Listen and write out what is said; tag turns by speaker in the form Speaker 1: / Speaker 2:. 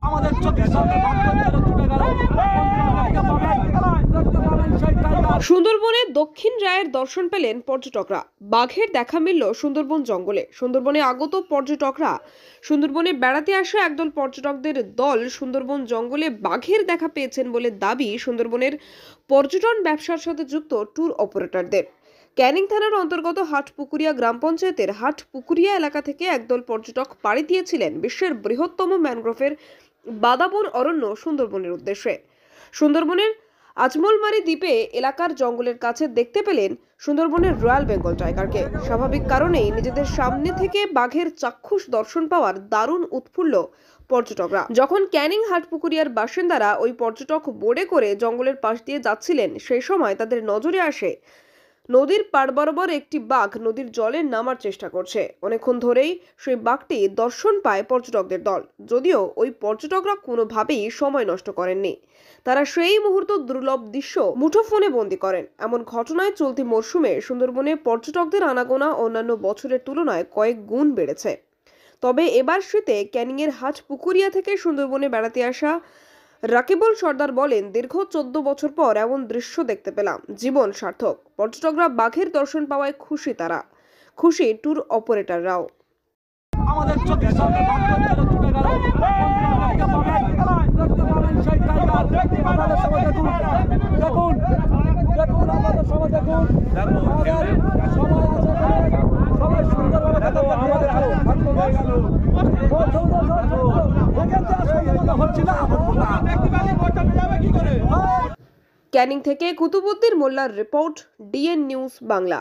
Speaker 1: আমাদের চব্বিশ সালে ভাগ্যের ছুটে গেল।
Speaker 2: সুন্দরবনে দক্ষিণ রায়ের দর্শন পেলেন পর্যটকরা। বাঘের দেখা মিলল সুন্দরবন জঙ্গলে। সুন্দরবনে আগত পর্যটকরা সুন্দরবনে বেড়াতে আসা একদল পর্যটকদের দল সুন্দরবন জঙ্গলে বাঘের দেখা পেয়েছেন বলে দাবি সুন্দরবনের পর্যটন ব্যবসার সাথে যুক্ত ট্যুর অপারেটরদের। ক্যানিং থানার অন্তর্গত হাটপুকুরিয়া গ্রাম পঞ্চায়েতের হাটপুকুরিয়া এলাকা থেকে একদল পর্যটক পাড়ি দিয়েছিলেন বিশ্বের বৃহত্তম ম্যানগ্রোভের বাদাবন অরণ্য সুন্দরবনের উদ্দেশ্যে। সুন্দরবনের আজমলমারি দ্বীপে এলাকার জঙ্গলের কাছে দেখতে পেলেন সুন্দরবনের রয়্যাল বেঙ্গল টাইগারকে। স্বাভাবিক কারণেই নিজেদের সামনে থেকে বাঘের চাক্ষুষ দর্শন পাওয়ার দারুণ উৎফুল্ল পর্যটকরা। যখন ক্যানিং হাটপুকুরিয়ার বাসিন্দারা ওই পর্যটক বোটে করে জঙ্গলের পাশ দিয়ে যাচ্ছিলেন, সেই সময় তাদের নজরে আসে নদীর পাড় বরাবর একটি বাঘ নদীর জলে নামার চেষ্টা করছে। অনেকক্ষণ ধরেই সেই বাঘটি দর্শন পায় পর্যটকদের দল। যদিও ওই পর্যটকরা কোনোভাবেই সময় নষ্ট করেননি, তারা সেই মুহূর্ত দুর্লভ দৃশ্য মুঠোফোনে বন্দী করেন। এমন ঘটনায় চলতি মরশুমে সুন্দরবনে পর্যটকদের আনাগোনা অন্যান্য বছরের তুলনায় কয়েক গুণ বেড়েছে। তবে এবার শীতে ক্যানিংয়ের হাটপুকুরিয়া থেকে সুন্দরবনে বেড়াতে আসা রাকিবুল সর্দার বলেন, দীর্ঘ 14 বছর পর এমন দৃশ্য দেখতে পেলাম, জীবন সার্থক। পর্যটকরা বাঘের দর্শন পাওয়ায় খুশি, তারা খুশি ট্যুর অপারেটররাও।
Speaker 1: আমাদের চব্বিশ সালে ভাগ্যের ছুটে গেল। দেখতে পাবেন সেই টাইগার। আমাদের সবাই দেখুন, দেখুন, দেখুন, আমাদের সবাই দেখুন, আমাদের সবাই আছে, সবাই সুন্দরভাবে দেখুন। আমাদের
Speaker 2: ক্যানিং থেকে কুতুবুদ্দিন মোল্লার রিপোর্ট, ডিএন নিউজ বাংলা।